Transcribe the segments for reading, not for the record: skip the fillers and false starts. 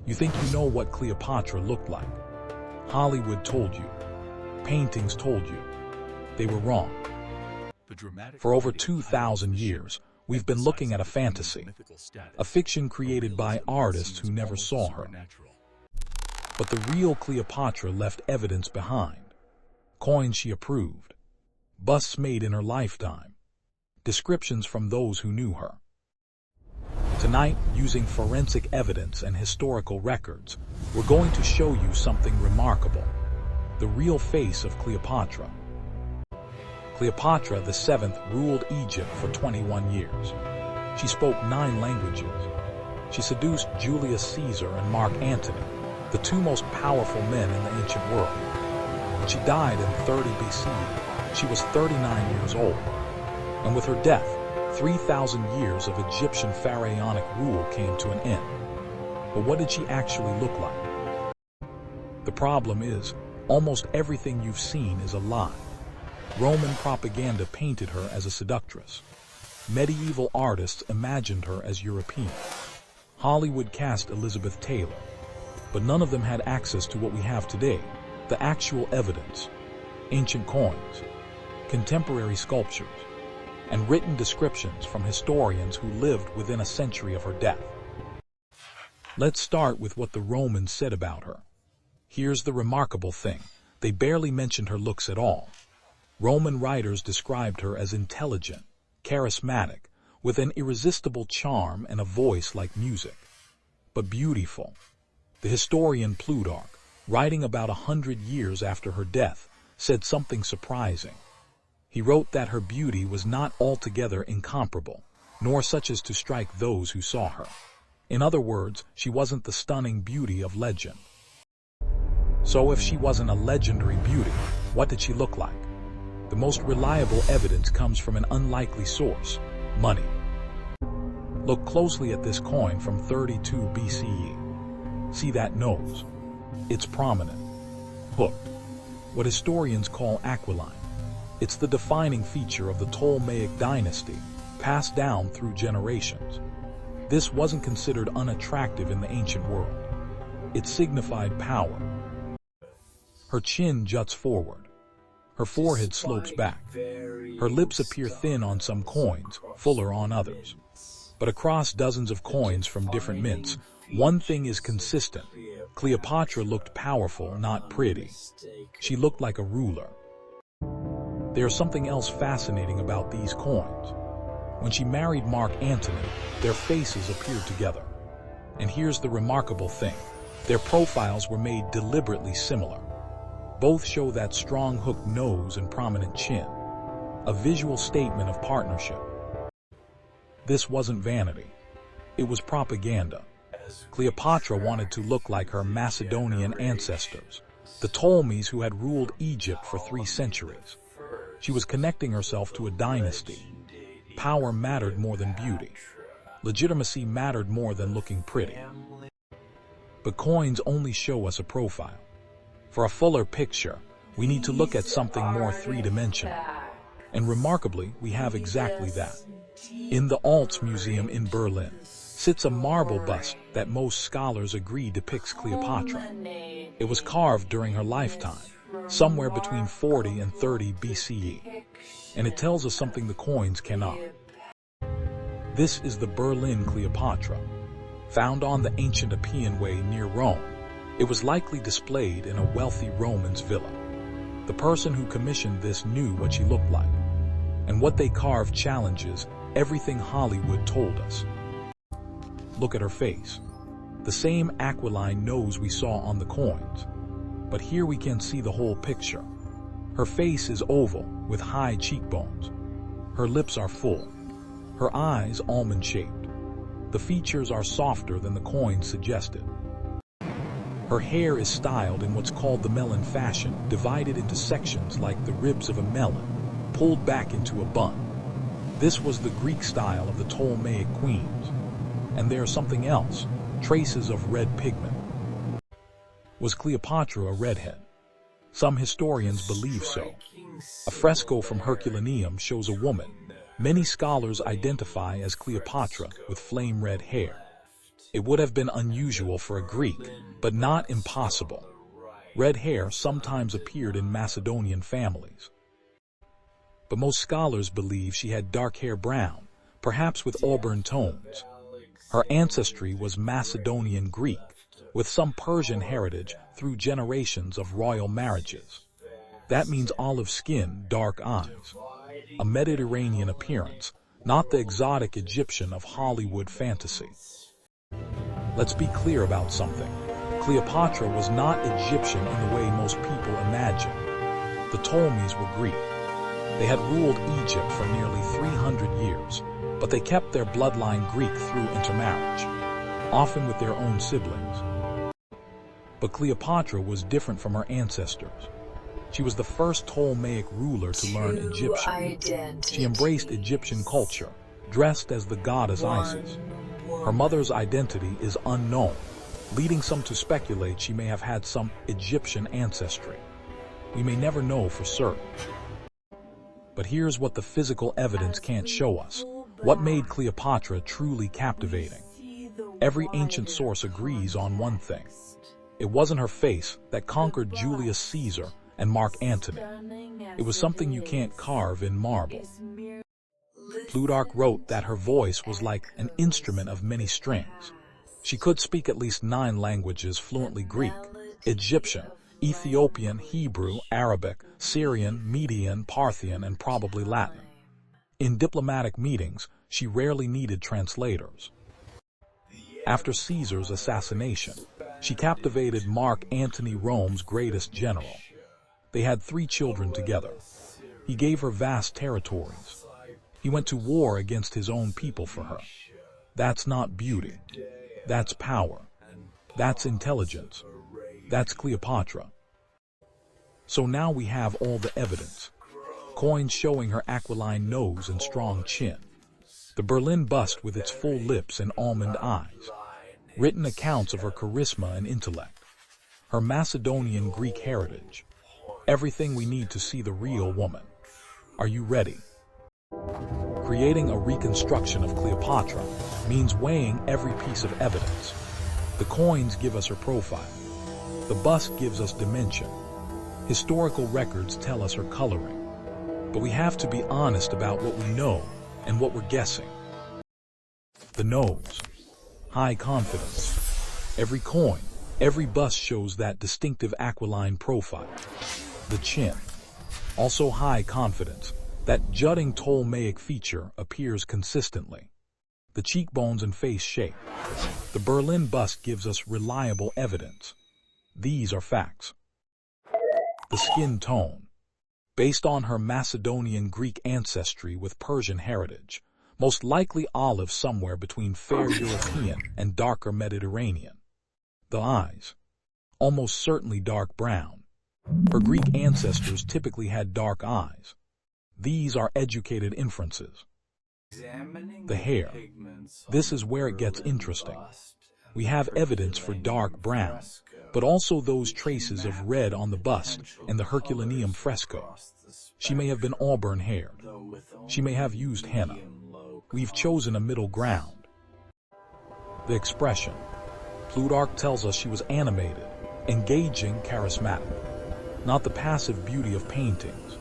You think you know what Cleopatra looked like. Hollywood told you. Paintings told you. They were wrong. For over 2,000 years, we've been looking at a fantasy, a fiction created by artists who never saw her. But the real Cleopatra left evidence behind. Coins she approved, busts made in her lifetime, descriptions from those who knew her. Tonight, using forensic evidence and historical records, we're going to show you something remarkable. The real face of Cleopatra. Cleopatra VII ruled Egypt for 21 years. She spoke 9 languages. She seduced Julius Caesar and Mark Antony, the 2 most powerful men in the ancient world. When she died in 30 BC, she was 39 years old. And with her death, 3,000 years of Egyptian pharaonic rule came to an end. But what did she actually look like? The problem is, almost everything you've seen is a lie. Roman propaganda painted her as a seductress. Medieval artists imagined her as European. Hollywood cast Elizabeth Taylor. But none of them had access to what we have today, the actual evidence, ancient coins, contemporary sculptures, and written descriptions from historians who lived within a century of her death. Let's start with what the Romans said about her. Here's the remarkable thing. They barely mentioned her looks at all. Roman writers described her as intelligent, charismatic, with an irresistible charm and a voice like music. But beautiful. The historian Plutarch, writing about 100 years after her death, said something surprising. He wrote that her beauty was not altogether incomparable, nor such as to strike those who saw her. In other words, she wasn't the stunning beauty of legend. So if she wasn't a legendary beauty, what did she look like? The most reliable evidence comes from an unlikely source, money. Look closely at this coin from 32 BCE. See that nose? It's prominent, hooked, what historians call aquiline. It's the defining feature of the Ptolemaic dynasty, passed down through generations. This wasn't considered unattractive in the ancient world. It signified power. Her chin juts forward. Her forehead slopes back. Her lips appear thin on some coins, fuller on others. But across dozens of coins from different mints, one thing is consistent. Cleopatra looked powerful, not pretty. She looked like a ruler. There's something else fascinating about these coins. When she married Mark Antony, their faces appeared together. And here's the remarkable thing. Their profiles were made deliberately similar. Both show that strong hooked nose and prominent chin. A visual statement of partnership. This wasn't vanity. It was propaganda. Cleopatra wanted to look like her Macedonian ancestors, the Ptolemies who had ruled Egypt for 3 centuries. She was connecting herself to a dynasty. Power mattered more than beauty. Legitimacy mattered more than looking pretty. But coins only show us a profile. For a fuller picture, we need to look at something more 3-dimensional. And remarkably, we have exactly that. In the Alts Museum in Berlin sits a marble bust that most scholars agree depicts Cleopatra. It was carved during her lifetime, somewhere between 40 and 30 BCE. And it tells us something the coins cannot. This is the Berlin Cleopatra, found on the ancient Appian Way near Rome. It was likely displayed in a wealthy Roman's villa. The person who commissioned this knew what she looked like. And what they carved challenges everything Hollywood told us. Look at her face. The same aquiline nose we saw on the coins. But here we can see the whole picture. Her face is oval with high cheekbones. Her lips are full. Her eyes almond-shaped. The features are softer than the coin suggested. Her hair is styled in what's called the melon fashion, divided into sections like the ribs of a melon, pulled back into a bun. This was the Greek style of the Ptolemaic queens. And there's something else, traces of red pigment. Was Cleopatra a redhead? Some historians believe so. A fresco from Herculaneum shows a woman many scholars identify as Cleopatra with flame-red hair. It would have been unusual for a Greek, but not impossible. Red hair sometimes appeared in Macedonian families. But most scholars believe she had dark hair brown, perhaps with auburn tones. Her ancestry was Macedonian Greek, with some Persian heritage through generations of royal marriages. That means olive skin, dark eyes. A Mediterranean appearance, not the exotic Egyptian of Hollywood fantasy. Let's be clear about something. Cleopatra was not Egyptian in the way most people imagine. The Ptolemies were Greek. They had ruled Egypt for nearly 300 years, but they kept their bloodline Greek through intermarriage, often with their own siblings. But Cleopatra was different from her ancestors. She was the first Ptolemaic ruler to learn Egyptian. She embraced Egyptian culture, dressed as the goddess Isis. Her mother's identity is unknown, leading some to speculate she may have had some Egyptian ancestry. We may never know for certain. But here's what the physical evidence can't show us. What made Cleopatra truly captivating? Every ancient source agrees on one thing. It wasn't her face that conquered Julius Caesar and Mark Antony. It was something you can't carve in marble. Plutarch wrote that her voice was like an instrument of many strings. She could speak at least 9 languages fluently: Greek, Egyptian, Ethiopian, Hebrew, Arabic, Syrian, Median, Parthian, and probably Latin. In diplomatic meetings, she rarely needed translators. After Caesar's assassination, she captivated Mark Antony, Rome's greatest general. They had 3 children together. He gave her vast territories. He went to war against his own people for her. That's not beauty. That's power. That's intelligence. That's Cleopatra. So now we have all the evidence. Coins showing her aquiline nose and strong chin. The Berlin bust with its full lips and almond eyes. Written accounts of her charisma and intellect. Her Macedonian Greek heritage. Everything we need to see the real woman. Are you ready? Creating a reconstruction of Cleopatra means weighing every piece of evidence. The coins give us her profile. The bust gives us dimension. Historical records tell us her coloring. But we have to be honest about what we know and what we're guessing. The nose. High confidence. Every coin, every bust shows that distinctive aquiline profile. The chin. Also high confidence. That jutting Ptolemaic feature appears consistently. The cheekbones and face shape. The Berlin bust gives us reliable evidence. These are facts. The skin tone. Based on her Macedonian Greek ancestry with Persian heritage, most likely olive somewhere between fair European and darker Mediterranean. The eyes. Almost certainly dark brown. Her Greek ancestors typically had dark eyes. These are educated inferences. The hair. This is where it gets interesting. We have evidence for dark brown, but also those traces of red on the bust and the Herculaneum fresco. She may have been auburn-haired. She may have used henna. We've chosen a middle ground. The expression. Plutarch tells us she was animated, engaging, charismatic. Not the passive beauty of paintings.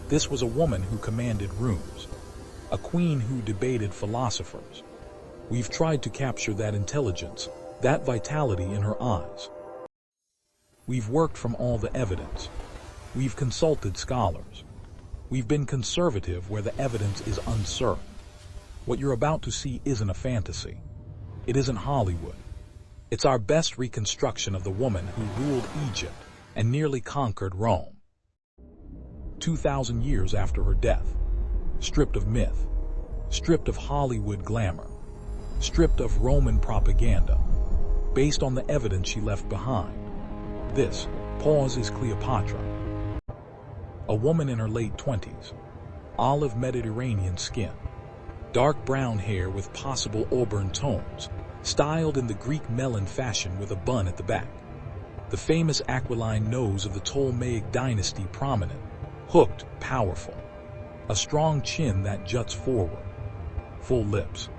This was a woman who commanded rooms, a queen who debated philosophers. We've tried to capture that intelligence, that vitality in her eyes. We've worked from all the evidence. We've consulted scholars. We've been conservative where the evidence is uncertain. What you're about to see isn't a fantasy. It isn't Hollywood. It's our best reconstruction of the woman who ruled Egypt and nearly conquered Rome. 2,000 years after her death, stripped of myth, stripped of Hollywood glamour, stripped of Roman propaganda, based on the evidence she left behind. This pause is Cleopatra. A woman in her late 20s, olive Mediterranean skin, dark brown hair with possible auburn tones, styled in the Greek melon fashion with a bun at the back. The famous aquiline nose of the Ptolemaic dynasty prominent, hooked, powerful. A strong chin that juts forward. Full lips.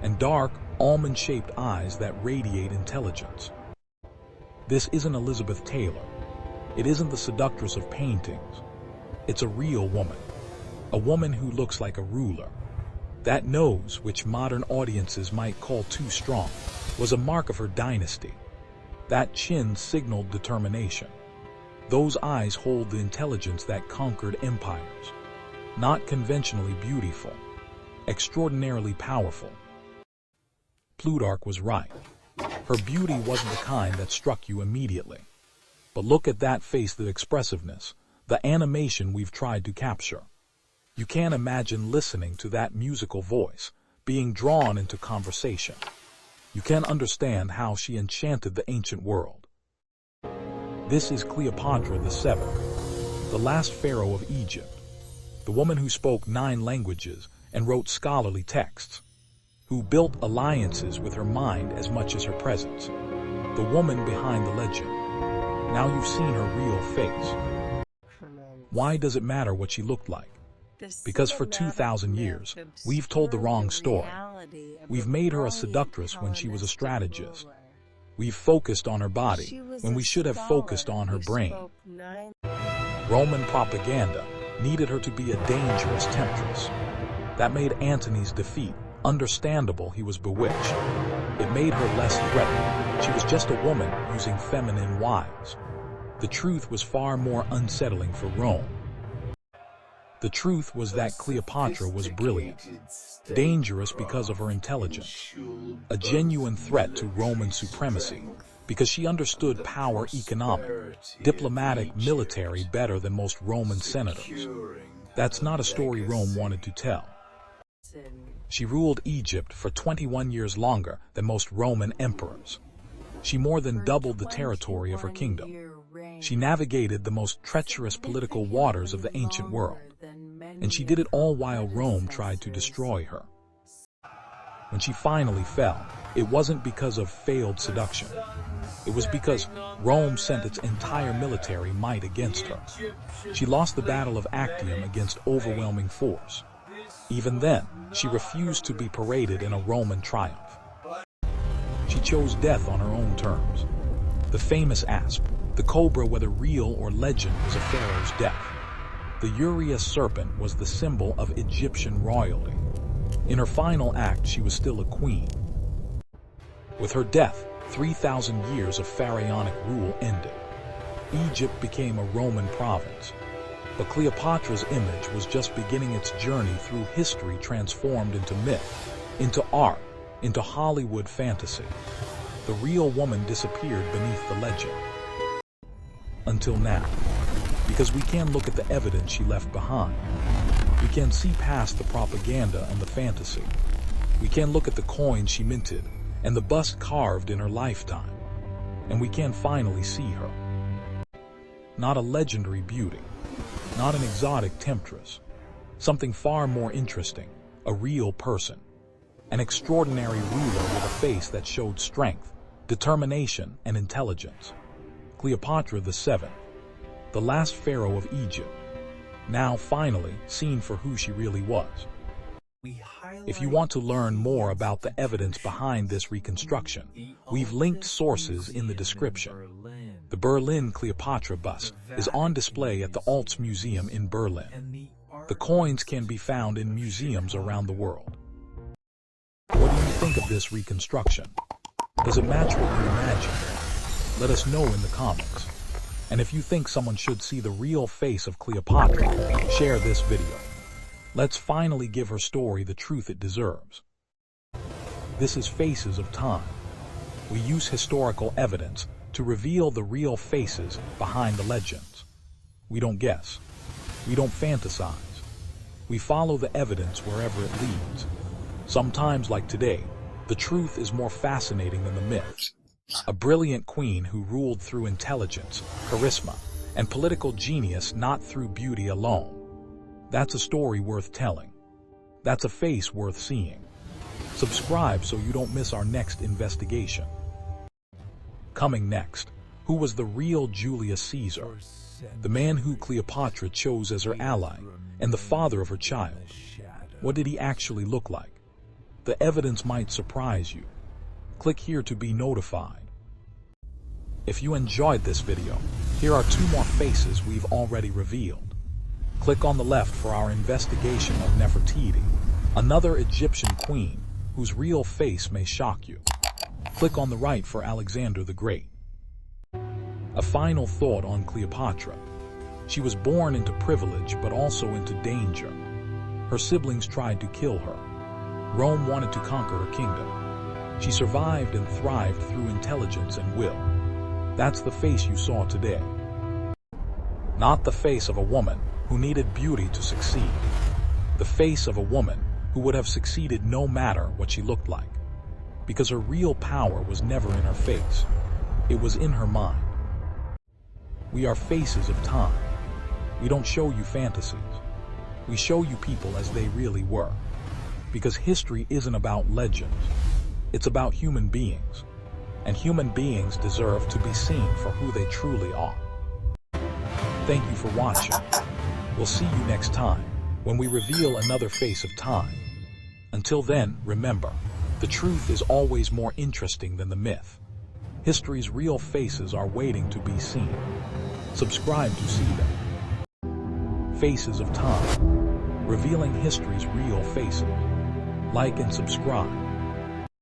and dark, almond-shaped eyes that radiate intelligence. This isn't Elizabeth Taylor. It isn't the seductress of paintings. It's a real woman. A woman who looks like a ruler. That nose, which modern audiences might call too strong, was a mark of her dynasty. That chin signaled determination. Those eyes hold the intelligence that conquered empires. Not conventionally beautiful, extraordinarily powerful. Plutarch was right. Her beauty wasn't the kind that struck you immediately. But look at that face, the expressiveness, the animation we've tried to capture. You can't imagine listening to that musical voice, being drawn into conversation. You can't understand how she enchanted the ancient world. This is Cleopatra VII, the last pharaoh of Egypt, the woman who spoke 9 languages and wrote scholarly texts, who built alliances with her mind as much as her presence, the woman behind the legend. Now you've seen her real face. Why does it matter what she looked like? Because for 2,000 years, we've told the wrong story. We've made her a seductress when she was a strategist. We've focused on her body when we should have focused on her brain. Roman propaganda needed her to be a dangerous temptress. That made Antony's defeat understandable. He was bewitched. It made her less threatening. She was just a woman using feminine wiles. The truth was far more unsettling for Rome. The truth was that Cleopatra was brilliant, dangerous because of her intelligence, a genuine threat to Roman supremacy because she understood power, economic, diplomatic, military better than most Roman senators. That's not a story Rome wanted to tell. She ruled Egypt for 21 years longer than most Roman emperors. She more than doubled the territory of her kingdom. She navigated the most treacherous political waters of the ancient world. And she did it all while Rome tried to destroy her. When she finally fell, it wasn't because of failed seduction. It was because Rome sent its entire military might against her. She lost the Battle of Actium against overwhelming force. Even then, she refused to be paraded in a Roman triumph. She chose death on her own terms. The famous asp, the cobra, whether real or legend, was a pharaoh's death. The Uraeus serpent was the symbol of Egyptian royalty. In her final act, she was still a queen. With her death, 3,000 years of pharaonic rule ended. Egypt became a Roman province. But Cleopatra's image was just beginning its journey through history, transformed into myth, into art, into Hollywood fantasy. The real woman disappeared beneath the legend. Until now. Because we can look at the evidence she left behind. We can see past the propaganda and the fantasy. We can look at the coins she minted and the bust carved in her lifetime. And we can finally see her. Not a legendary beauty, not an exotic temptress, something far more interesting, a real person, an extraordinary ruler with a face that showed strength, determination, and intelligence. Cleopatra VII, the last pharaoh of Egypt, now finally seen for who she really was. If you want to learn more about the evidence behind this reconstruction, we've linked sources in the description. The Berlin Cleopatra bust is on display at the Alts Museum in Berlin. The coins can be found in museums around the world. What do you think of this reconstruction? Does it match what you imagined? Let us know in the comments. And if you think someone should see the real face of Cleopatra, share this video. Let's finally give her story the truth it deserves. This is Faces of Time. We use historical evidence to reveal the real faces behind the legends. We don't guess. We don't fantasize. We follow the evidence wherever it leads. Sometimes, like today, the truth is more fascinating than the myth. A brilliant queen who ruled through intelligence, charisma, and political genius, not through beauty alone. That's a story worth telling. That's a face worth seeing. Subscribe so you don't miss our next investigation. Coming next, who was the real Julius Caesar? The man who Cleopatra chose as her ally and the father of her child. What did he actually look like? The evidence might surprise you. Click here to be notified. If you enjoyed this video, here are 2 more faces we've already revealed. Click on the left for our investigation of Nefertiti, another Egyptian queen whose real face may shock you. Click on the right for Alexander the Great. A final thought on Cleopatra. She was born into privilege but also into danger. Her siblings tried to kill her. Rome wanted to conquer her kingdom. She survived and thrived through intelligence and will. That's the face you saw today. Not the face of a woman who needed beauty to succeed. The face of a woman who would have succeeded no matter what she looked like. Because her real power was never in her face. It was in her mind. We are faces of time. We don't show you fantasies. We show you people as they really were. Because history isn't about legends. It's about human beings. And human beings deserve to be seen for who they truly are. Thank you for watching. We'll see you next time when we reveal another face of time. Until then, remember, the truth is always more interesting than the myth. History's real faces are waiting to be seen. Subscribe to see them. Faces of Time, revealing history's real faces. Like and subscribe.